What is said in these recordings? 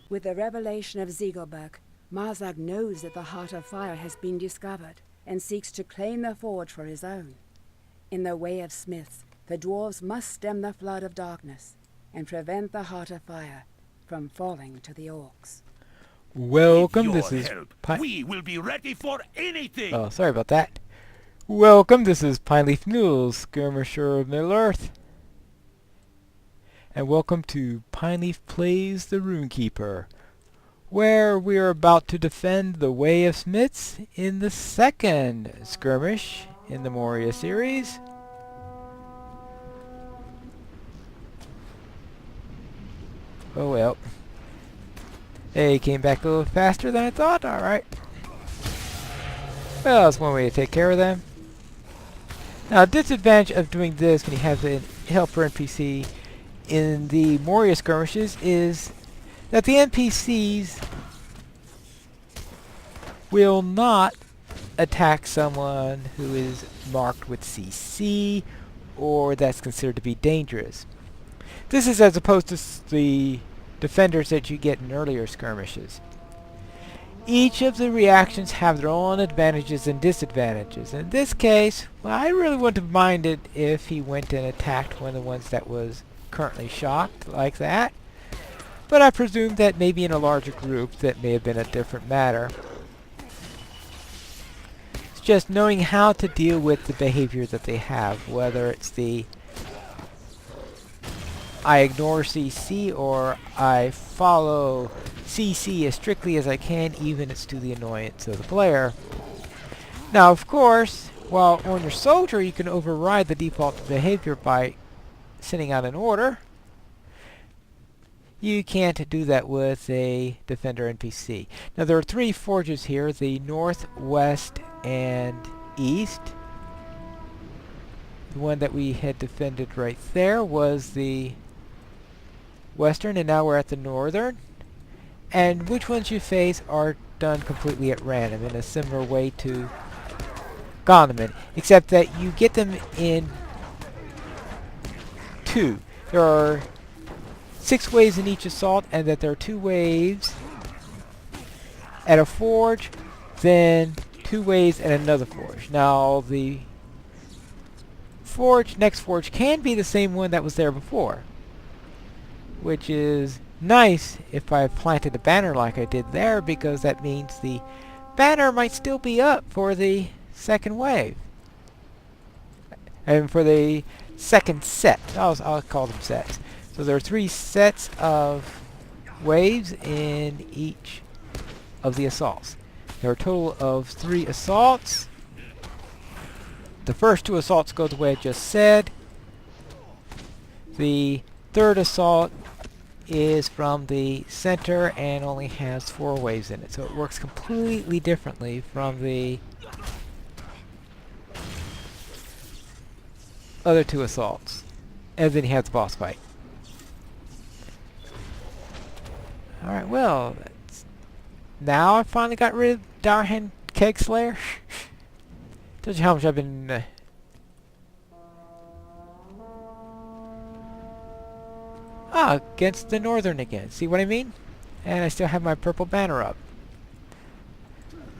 With the revelation of Ziegelberg, Marzag knows that the Heart of Fire has been discovered and seeks to claim the forge for his own. In the Way of Smiths, the dwarves must stem the flood of darkness and prevent the Heart of Fire from falling to the orcs. Welcome, With this your is help, we will be ready for anything. Oh, sorry about that. Welcome, this is Pineleaf Mules, Skirmisher of Middle-earth. And welcome to Pineleaf Plays the Rune-keeper, where we are about to defend the Way of Smiths in the second skirmish in the Moria series. Oh well. They came back a little faster than I thought. Alright. Well, that's one way to take care of them. Now, disadvantage of doing this when you have the helper NPC in the Moria skirmishes is that the NPCs will not attack someone who is marked with CC or that's considered to be dangerous. This is as opposed to the defenders that you get in earlier skirmishes. Each of the reactions have their own advantages and disadvantages. In this case, well, I really wouldn't have minded if he went and attacked one of the ones that was currently shocked like that. But I presume that maybe in a larger group that may have been a different matter. It's just knowing how to deal with the behavior that they have, whether it's the I ignore CC or I follow CC as strictly as I can, even it's to the annoyance of the player. Now, of course, while on your soldier you can override the default behavior by sending out an order. You can't do that with a defender NPC. Now, there are three forges here, the north, west, and east. The one that we had defended right there was the western, and now we're at the northern. And which ones you face are done completely at random in a similar way to Gondaman, except that you get them in two. There are 6 waves in each assault, and that there are 2 waves at a forge, then 2 waves at another forge. Now, the next forge can be the same one that was there before, which is nice if I planted a banner like I did there, because that means the banner might still be up for the second wave. And for the second set. I'll call them sets. So there are 3 sets of waves in each of the assaults. There are a total of 3 assaults. The first 2 assaults go the way I just said. The third assault is from the center and only has 4 waves in it. So it works completely differently from the other 2 assaults. And then you have the boss fight. Alright, well, now I finally got rid of Dourhand Keg Slayer. Tells you how much I've been against the northern again. See what I mean? And I still have my purple banner up.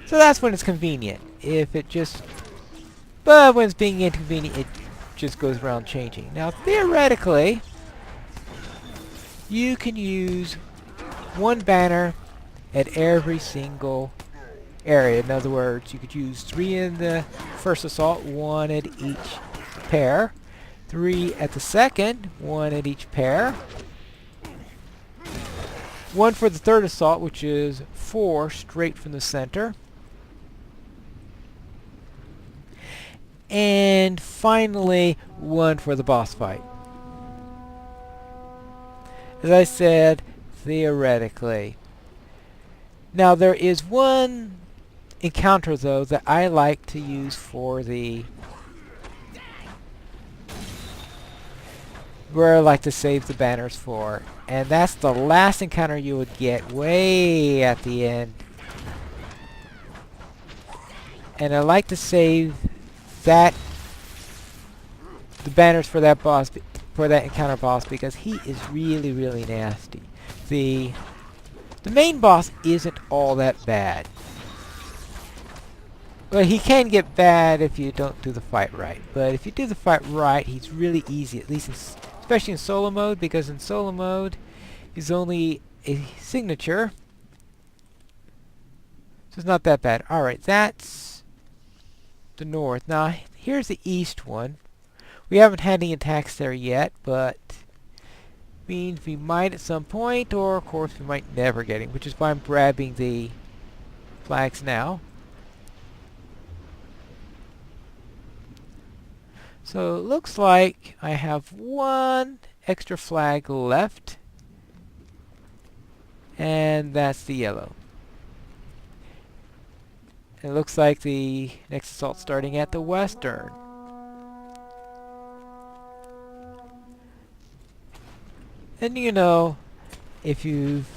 So that's when it's convenient. If it just... But when it's being inconvenient, it just goes around changing. Now, theoretically, you can use 1 banner at every single area. In other words, you could use 3 in the first assault, 1 at each pair. 3 at the second, 1 at each pair. 1 for the third assault, which is 4 straight from the center. And finally, 1 for the boss fight. As I said, theoretically. Now, there is one encounter, though, that I like to use for the... where I like to save the banners for. And that's the last encounter you would get way at the end. And I like to save the banners for that boss, for that encounter boss, because he is really, really nasty. The The main boss isn't all that bad. Well, he can get bad if you don't do the fight right. But if you do the fight right, he's really easy, at least especially in solo mode, because in solo mode, he's only a signature. So it's not that bad. Alright, that's the north. Now, here's the east one. We haven't had any attacks there yet, but means we might at some point, or of course we might never get him, which is why I'm grabbing the flags now. So it looks like I have one extra flag left, and that's the yellow. It looks like the next assault starting at the western. And you know, if you've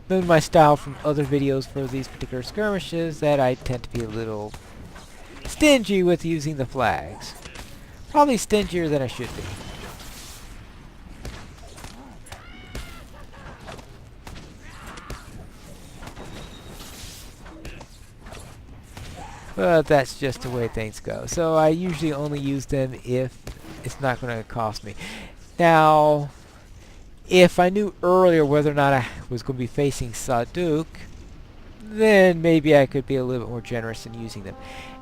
known my style from other videos for these particular skirmishes, that I tend to be a little stingy with using the flags. Probably stingier than I should be. But that's just the way things go. So I usually only use them if it's not going to cost me. Now, if I knew earlier whether or not I was going to be facing Saduk, then maybe I could be a little bit more generous in using them.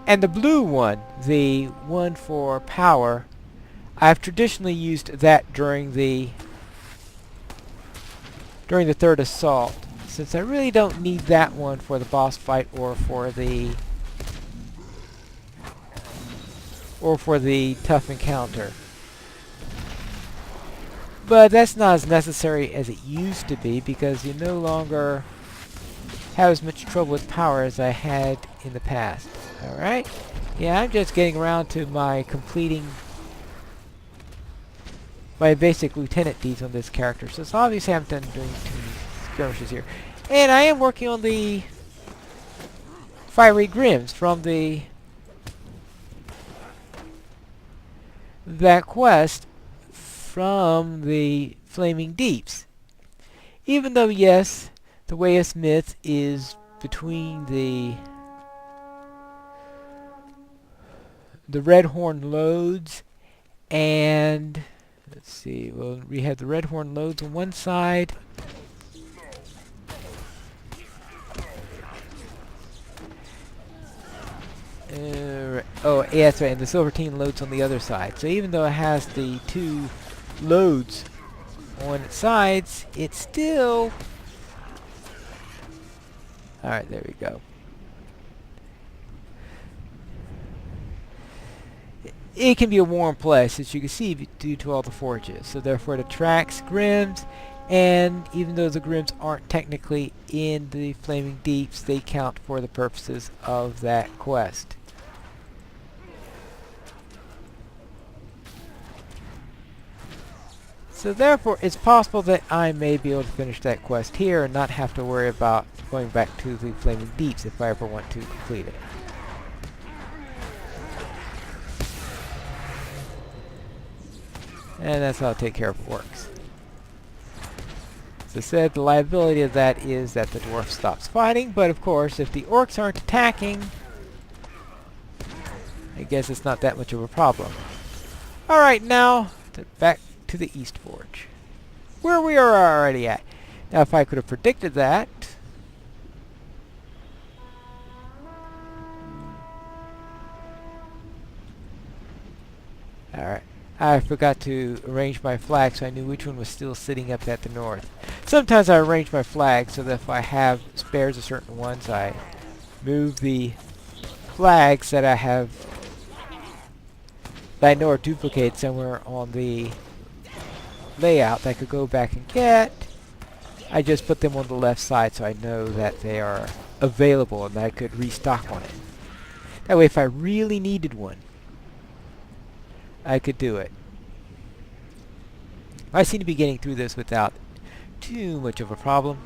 And the blue one, the one for power, I've traditionally used that during the third assault, since I really don't need that one for the boss fight or for the tough encounter. But that's not as necessary as it used to be, because you no longer have as much trouble with power as I had in the past. Alright? Yeah, I'm just getting around to my completing my basic lieutenant deeds on this character. So it's obviously I haven't done doing too many skirmishes here. And I am working on the Fiery Grims from that quest from the Flaming Deeps. Even though, yes, the Way of Smith is between the Redhorn Lodes and, let's see, well, we have the Redhorn Lodes on one side. Oh, yeah, that's right, and the Silvertine Lodes on the other side. So even though it has the two loads on its sides, it's still... Alright, there we go. It can be a warm place, as you can see, due to all the forges. So therefore it attracts Grims, and even though the Grims aren't technically in the Flaming Deeps, they count for the purposes of that quest. So therefore, it's possible that I may be able to finish that quest here and not have to worry about going back to the Flaming Deeps if I ever want to complete it. And that's how Take Care of It works. As I said, the liability of that is that the dwarf stops fighting, but of course, if the orcs aren't attacking, I guess it's not that much of a problem. Alright, now, back to the East Forge, where we are already at. Now, if I could have predicted that... Alright. I forgot to arrange my flag so I knew which one was still sitting up at the north. Sometimes I arrange my flag so that if I have spares of certain ones, I move the flags that I have that I know are duplicated somewhere on the layout that I could go back and get. I just put them on the left side so I know that they are available and that I could restock on it. That way if I really needed one, I could do it. I seem to be getting through this without too much of a problem.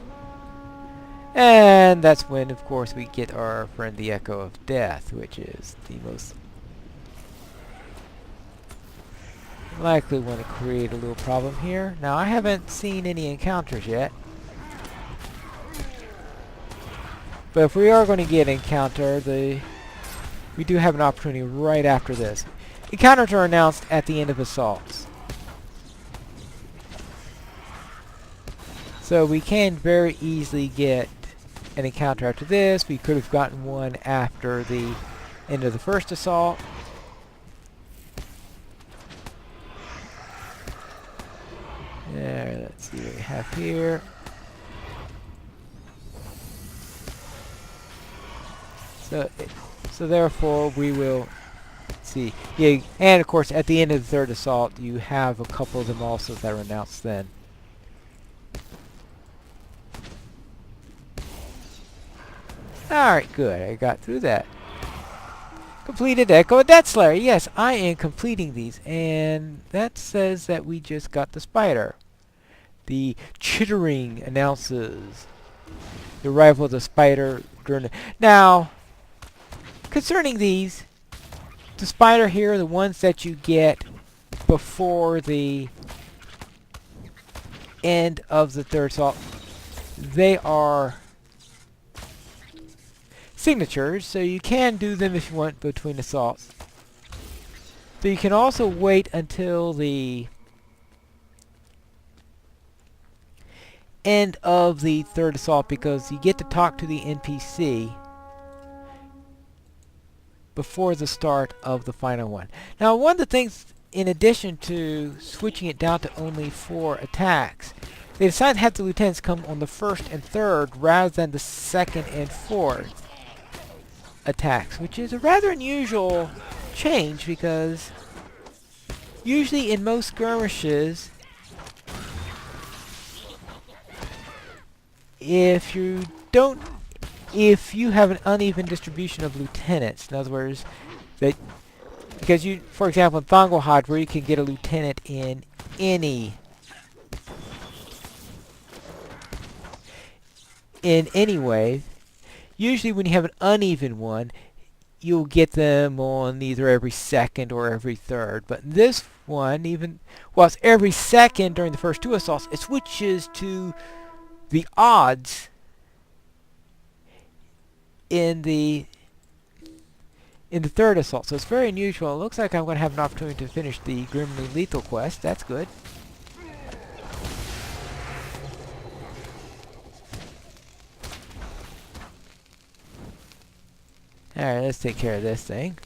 And that's when, of course, we get our friend the Echo of Death, which is the most likely one to create a little problem here. Now, I haven't seen any encounters yet. But if we are going to get an encounter, we do have an opportunity right after this. Encounters are announced at the end of assaults. So we can very easily get an encounter after this. We could have gotten one after the end of the first assault. There, let's see what we have here. So therefore we will see. Yeah, and of course at the end of the third assault you have a couple of them also that are announced then. Alright, good. I got through that. Completed Echo of Death Slayer. Yes, I am completing these. And that says that we just got the spider. The chittering announces the arrival of the spider during the... Now, concerning these, the spider here, the ones that you get before the end of the third assault, they are signatures, so you can do them if you want between assaults. But you can also wait until the end of the third assault because you get to talk to the NPC before the start of the final one. Now, one of the things, in addition to switching it down to only 4 attacks, they decided to have the lieutenants come on the first and third rather than the second and fourth attacks, which is a rather unusual change because usually in most skirmishes, if you have an uneven distribution of lieutenants, in other words, because you, for example, in Thangolhad, where you can get a lieutenant in any way, usually when you have an uneven one, you'll get them on either every second or every third. But this one, even while it's every second during the first 2 assaults, it switches to the odds in the third assault. So it's very unusual. It looks like I'm going to have an opportunity to finish the Grimly Lethal quest. That's good. Alright, let's take care of this thing.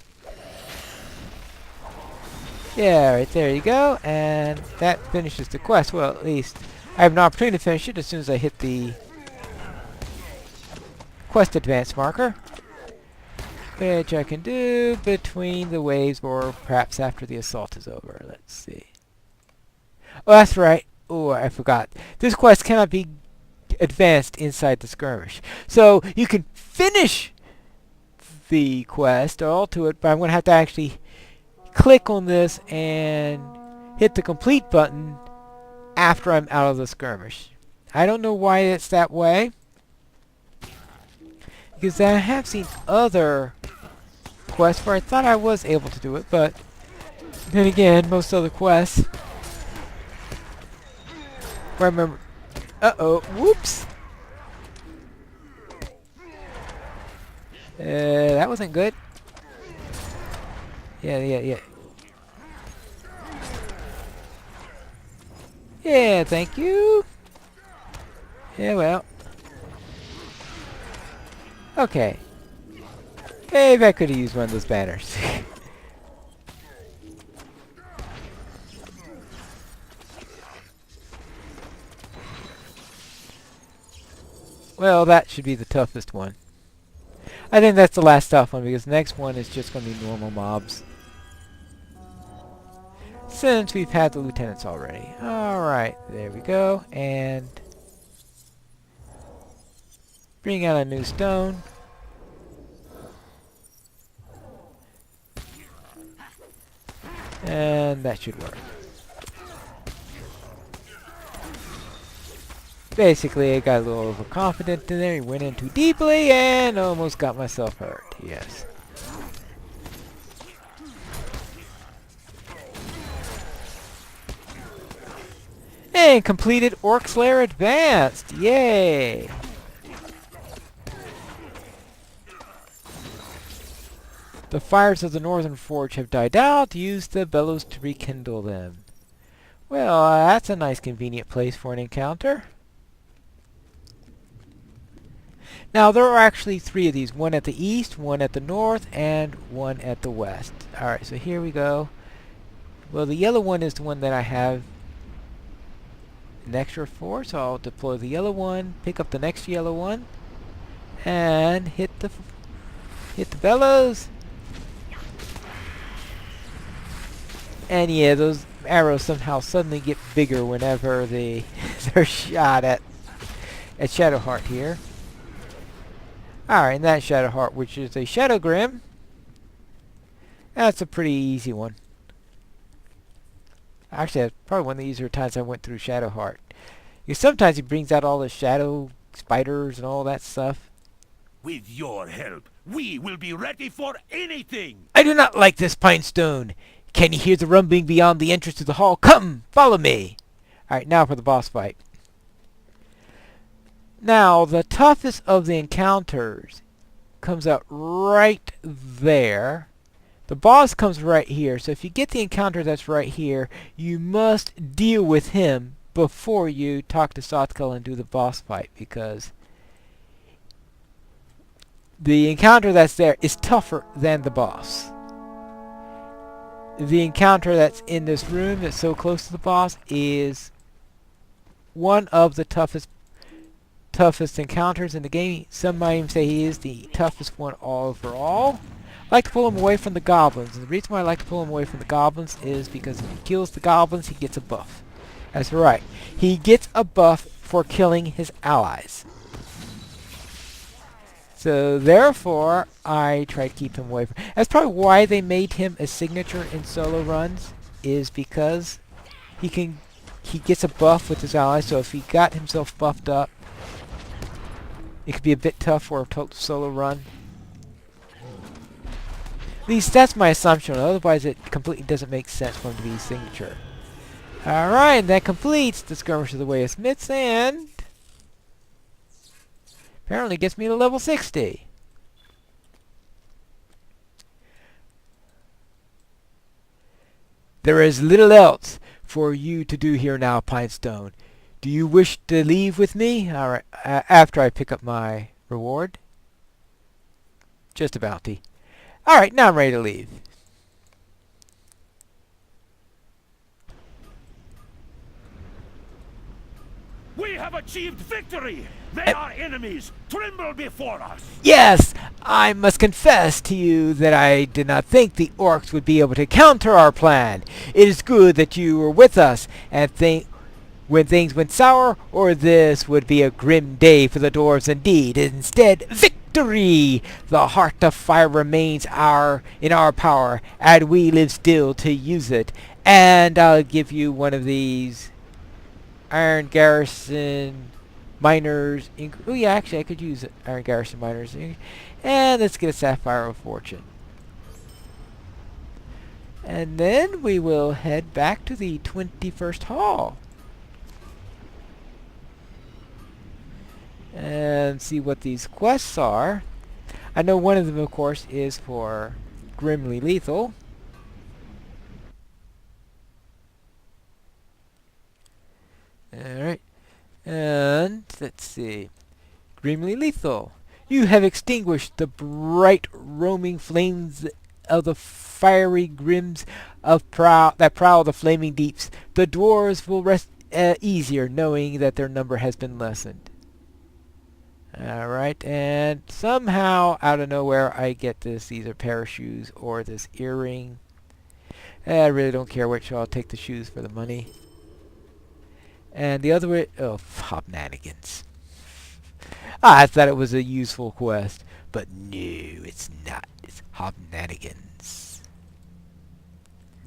Yeah, right there you go. And that finishes the quest. Well, at least I have an opportunity to finish it as soon as I hit the quest advance marker, which I can do between the waves or perhaps after the assault is over. Let's see. Oh, that's right. Oh, I forgot. This quest cannot be advanced inside the skirmish. So you can finish the quest all to it, but I'm going to have to actually click on this and hit the complete button after I'm out of the skirmish. I don't know why it's that way, because I have seen other quests where I thought I was able to do it, but then again, most other quests where I remember... Uh-oh, whoops! That wasn't good. Yeah. Yeah, thank you. Yeah, well. Okay. Maybe I could have used one of those banners. Well, that should be the toughest one. I think that's the last tough one because the next one is just going to be normal mobs. Since we've had the lieutenants already. Alright, there we go. And bring out a new stone. And that should work. Basically, I got a little overconfident in there. Went in too deeply and almost got myself hurt. Yes. And completed Orc Slayer Advanced. Yay! The fires of the northern forge have died out. Use the bellows to rekindle them. Well, that's a nice convenient place for an encounter. Now, there are actually 3 of these. One at the east, one at the north, and one at the west. Alright, so here we go. Well, the yellow one is the one that I have an extra for, so I'll deploy the yellow one, pick up the next yellow one, and hit the bellows. And yeah, those arrows somehow suddenly get bigger whenever they're shot at Shadowheart here. Alright, and that Shadowheart, which is a Shadow Grim, that's a pretty easy one. Actually, that's probably one of the easier times I went through Shadowheart. Because sometimes he brings out all the shadow spiders and all that stuff. With your help, we will be ready for anything. I do not like this pine stone. Can you hear the rumbling beyond the entrance to the hall? Come, follow me. Alright, now for the boss fight. Now, the toughest of the encounters comes out right there. The boss comes right here, so if you get the encounter that's right here, you must deal with him before you talk to Sothkel and do the boss fight, because the encounter that's there is tougher than the boss. The encounter that's in this room that's so close to the boss is one of the toughest encounters in the game. Some might even say he is the toughest one overall. I like to pull him away from the goblins, and the reason why I like to pull him away from the goblins is because if he kills the goblins, he gets a buff. That's right. He gets a buff for killing his allies. So therefore, I try to keep him away from... That's probably why they made him a signature in solo runs, is because he gets a buff with his allies, so if he got himself buffed up, it could be a bit tough for a total solo run. At least that's my assumption, otherwise it completely doesn't make sense for him to be a signature. Alright, and that completes the Skirmish of the Way of Smiths, and apparently gets me to level 60. There is little else for you to do here now, Pinestone. Do you wish to leave with me? Alright, after I pick up my reward. Just a bounty. Alright, now I'm ready to leave. We have achieved victory. May our enemies tremble before us. Yes, I must confess to you that I did not think the orcs would be able to counter our plan. It is good that you were with us, and when things went sour, or this would be a grim day for the dwarves indeed. Instead, victory! The heart of fire remains in our power, and we live still to use it. And I'll give you one of these Iron Garrison Miners. Oh yeah, actually I could use Iron Garrison Miners. And let's get a Sapphire of Fortune. And then we will head back to the 21st Hall. And see what these quests are. I know one of them, of course, is for Grimly Lethal. Alright. And let's see. Grimly Lethal. You have extinguished the bright roaming flames of the fiery grims that prowl the flaming deeps. The dwarves will rest easier knowing that their number has been lessened. Alright, and somehow out of nowhere I get this, either pair of shoes or this earring. I really don't care which, so I'll take the shoes for the money. And the other way, oh, hobnanigans. I thought it was a useful quest, but no, it's not. It's hobnanigans.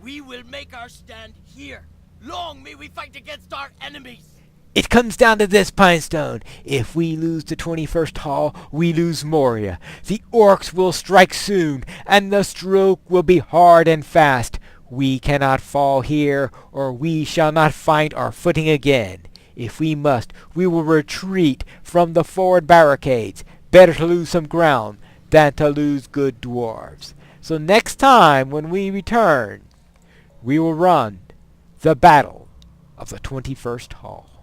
We will make our stand here. Long may we fight against our enemies. It comes down to this, Pinestone. If we lose the 21st Hall, we lose Moria. The orcs will strike soon, and the stroke will be hard and fast. We cannot fall here, or we shall not find our footing again. If we must, we will retreat from the forward barricades. Better to lose some ground than to lose good dwarves. So next time when we return, we will run the Battle of the 21st Hall.